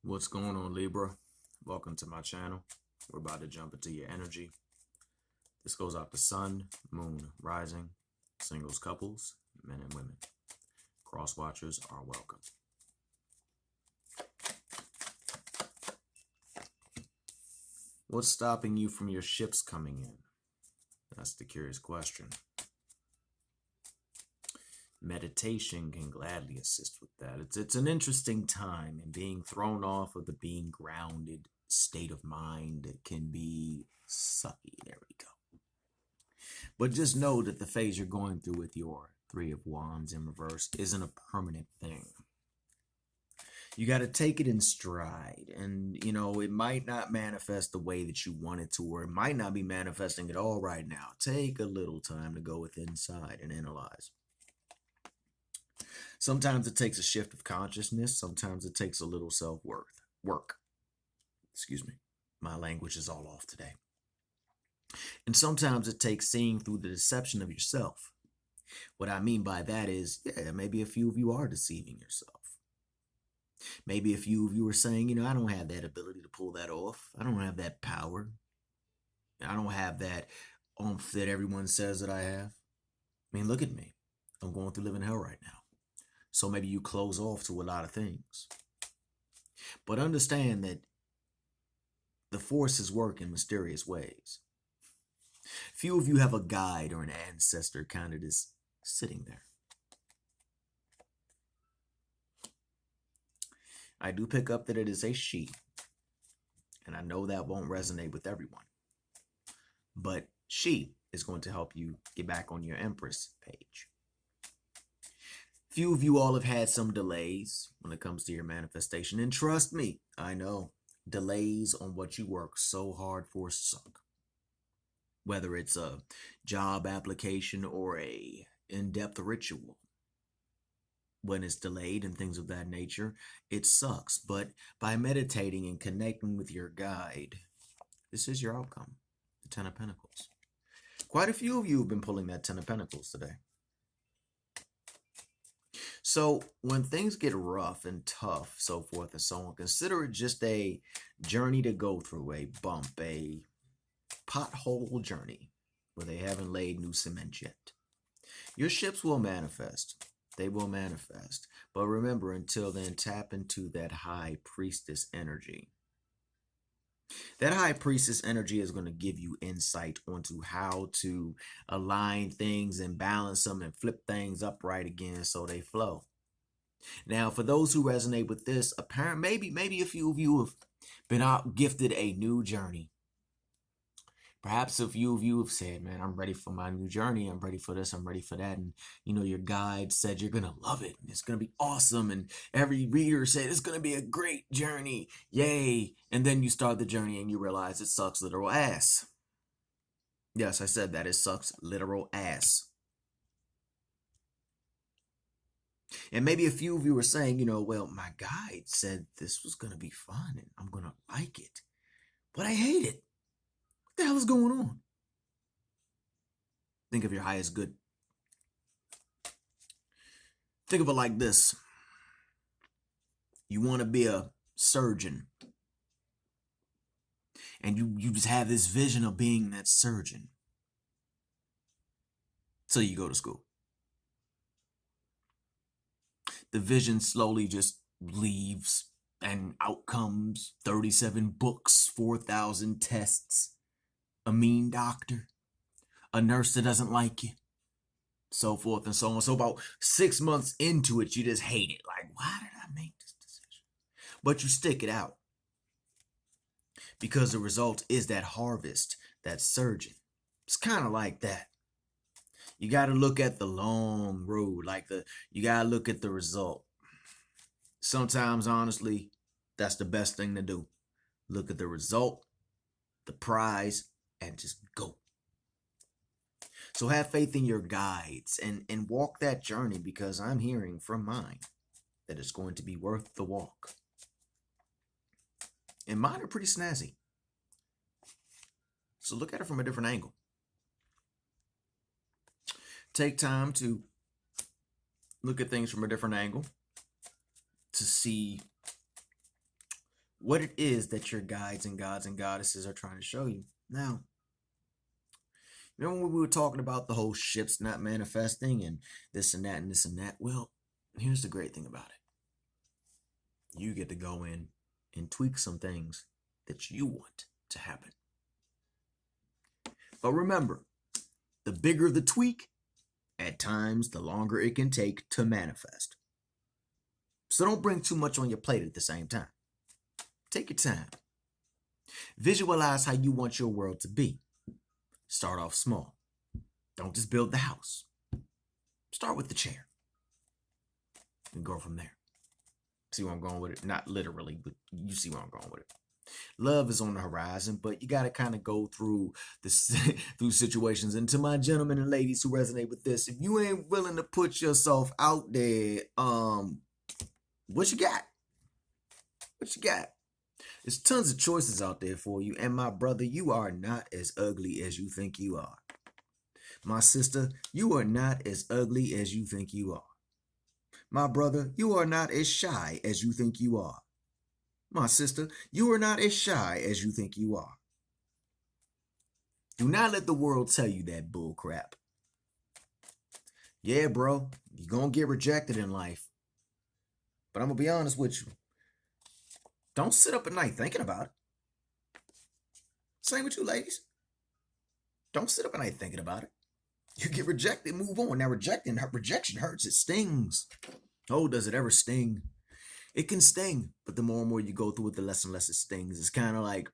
What's going on, Libra? Welcome to my channel. We're about to jump into your energy. This goes out to sun, moon, rising, singles, couples, men and women. Cross watchers are welcome. What's stopping you from your ships coming in? That's the curious question. Meditation can gladly assist with that. It's an interesting time, and being thrown off of the being grounded state of mind can be sucky. There we go. But just know that the phase you're going through with your Three of Wands in reverse isn't a permanent thing. You got to take it in stride, and it might not manifest the way that you want it to, or it might not be manifesting at all right now. Take a little time to go within inside and analyze. Sometimes it takes a shift of consciousness. Sometimes it takes a little work. Excuse me. My language is all off today. And sometimes it takes seeing through the deception of yourself. What I mean by that is, maybe a few of you are deceiving yourself. Maybe a few of you are saying, I don't have that ability to pull that off. I don't have that power. I don't have that oomph that everyone says that I have. I mean, look at me. I'm going through living hell right now. So maybe you close off to a lot of things. But understand that the forces work in mysterious ways. Few of you have a guide or an ancestor kind of just sitting there. I do pick up that it is a she. And I know that won't resonate with everyone. But she is going to help you get back on your Empress page. Few of you all have had some delays when it comes to your manifestation. And trust me, I know delays on what you work so hard for suck. Whether it's a job application or a in-depth ritual. When it's delayed and things of that nature, it sucks. But by meditating and connecting with your guide, this is your outcome. The Ten of Pentacles. Quite a few of you have been pulling that Ten of Pentacles today. So when things get rough and tough, so forth and so on, consider it just a journey to go through, a bump, a pothole journey where they haven't laid new cement yet. Your ships will manifest. They will manifest. But remember, until then, tap into that high priestess energy. That high priestess energy is going to give you insight onto how to align things and balance them and flip things upright again so they flow. Now, for those who resonate with this, maybe a few of you have been out gifted a new journey. Perhaps a few of you have said, man, I'm ready for my new journey. I'm ready for this. I'm ready for that. And, your guide said you're going to love it. And it's going to be awesome. And every reader said it's going to be a great journey. Yay. And then you start the journey and you realize it sucks literal ass. Yes, I said that. It sucks literal ass. And maybe a few of you are saying, well, my guide said this was going to be fun and I'm going to like it. But I hate it. What the hell is going on? Think of your highest good. Think of it like this. You want to be a surgeon. And you just have this vision of being that surgeon. So you go to school. The vision slowly just leaves and out comes 37 books, 4,000 tests, a mean doctor, a nurse that doesn't like you, so forth and so on. So about 6 months into it, you just hate it. Like, why did I make this decision? But you stick it out because the result is that harvest, that surgeon. It's kind of like that. You got to look at the long road, you got to look at the result. Sometimes, honestly, that's the best thing to do. Look at the result, the prize, and just go. So have faith in your guides and walk that journey, because I'm hearing from mine that it's going to be worth the walk. And mine are pretty snazzy. So look at it from a different angle. Take time to look at things from a different angle to see what it is that your guides and gods and goddesses are trying to show you. Now, remember when we were talking about the whole ships not manifesting and this and that and this and that? Well, here's the great thing about it. You get to go in and tweak some things that you want to happen. But remember, the bigger the tweak, at times, the longer it can take to manifest. So don't bring too much on your plate at the same time. Take your time. Visualize how you want your world to be. Start off small. Don't just build the house. Start with the chair and go from there. See where I'm going with it? Not literally, but you see where I'm going with it. Love is on the horizon, but you got to kind of go through through situations. And to my gentlemen and ladies who resonate with this, if you ain't willing to put yourself out there, what you got? What you got? There's tons of choices out there for you. And my brother, you are not as ugly as you think you are. My sister, you are not as ugly as you think you are. My brother, you are not as shy as you think you are. My sister, you are not as shy as you think you are. Do not let the world tell you that bull crap. Yeah, bro, you're going to get rejected in life. But I'm going to be honest with you. Don't sit up at night thinking about it. Same with you, ladies. Don't sit up at night thinking about it. You get rejected, move on. Now, rejection hurts. It stings. Oh, does it ever sting? It can sting, but the more and more you go through it, the less and less it stings. It's kind of like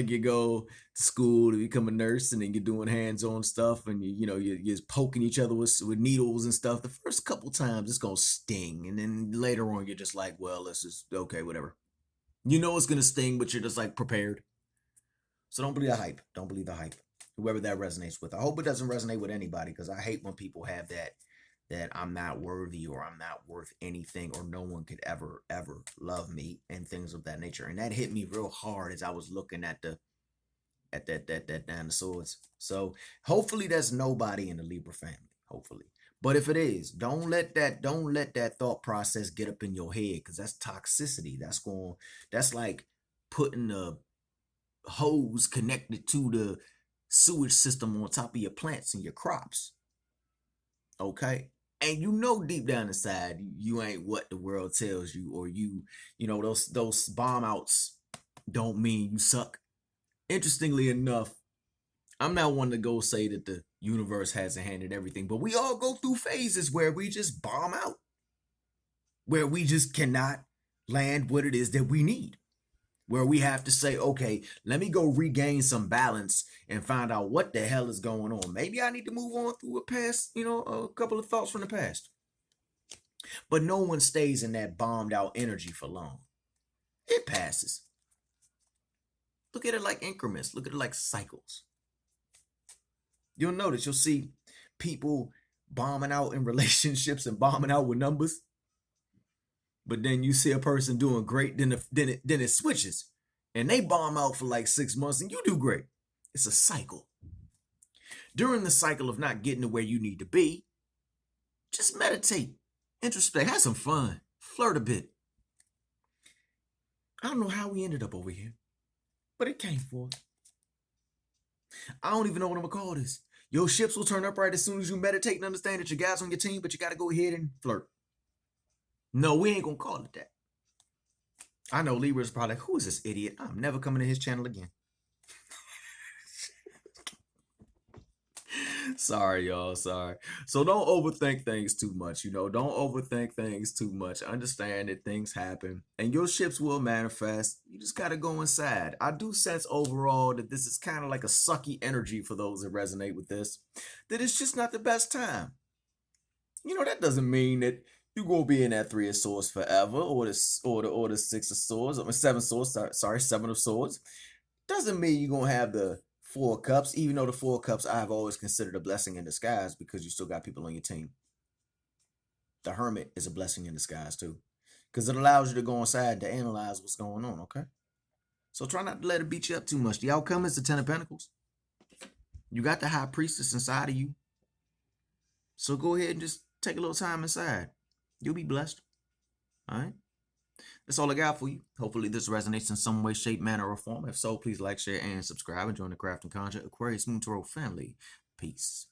you go to school to become a nurse, and then you're doing hands-on stuff, and you're poking each other with needles and stuff. The first couple times it's gonna sting, and then later on you're just like, well, let's just okay, whatever. You know it's gonna sting, but you're just like prepared. So don't believe the hype. Don't believe the hype. Whoever that resonates with. I hope it doesn't resonate with anybody, because I hate when people have that I'm not worthy, or I'm not worth anything, or no one could ever love me, and things of that nature. And that hit me real hard as I was looking at that Nine of Swords. So hopefully that's nobody in the Libra family. Hopefully. But if it is, don't let that thought process get up in your head, because that's toxicity. That's like putting a hose connected to the sewage system on top of your plants and your crops. Okay? And you know deep down inside you ain't what the world tells you, or those bomb outs don't mean you suck. Interestingly enough, I'm not one to go say that the universe has a hand in everything, but we all go through phases where we just bomb out, where we just cannot land what it is that we need, where we have to say, okay, let me go regain some balance and find out what the hell is going on. Maybe I need to move on through a couple of thoughts from the past. But no one stays in that bombed out energy for long. It passes. Look at it like increments. Look at it like cycles. You'll notice, you'll see people bombing out in relationships and bombing out with numbers. But then you see a person doing great, then it switches. And they bomb out for like 6 months and you do great. It's a cycle. During the cycle of not getting to where you need to be, just meditate, introspect, have some fun, flirt a bit. I don't know how we ended up over here, but it came forth. I don't even know what I'm going to call this. Your ships will turn up right as soon as you meditate and understand that your guys on your team, but you got to go ahead and flirt. No, we ain't going to call it that. I know Libra's probably like, who is this idiot? I'm never coming to his channel again. Sorry, y'all. Sorry. So don't overthink things too much. Don't overthink things too much. Understand that things happen and your ships will manifest. You just got to go inside. I do sense overall that this is kind of like a sucky energy for those that resonate with this, that it's just not the best time. That doesn't mean that you're going to be in that 3 of Swords forever, or the 6 of Swords, or 7 of Swords, sorry, 7 of Swords. Doesn't mean you're going to have the 4 of Cups, even though the 4 of Cups I've always considered a blessing in disguise, because you still got people on your team. The Hermit is a blessing in disguise too, because it allows you to go inside to analyze what's going on, okay? So try not to let it beat you up too much. The outcome is the 10 of Pentacles. You got the High Priestess inside of you. So go ahead and just take a little time inside. You'll be blessed. All right? That's all I got for you. Hopefully this resonates in some way, shape, manner, or form. If so, please like, share, and subscribe and join the Craft and Conjure Aquarius Moon Tarot family. Peace.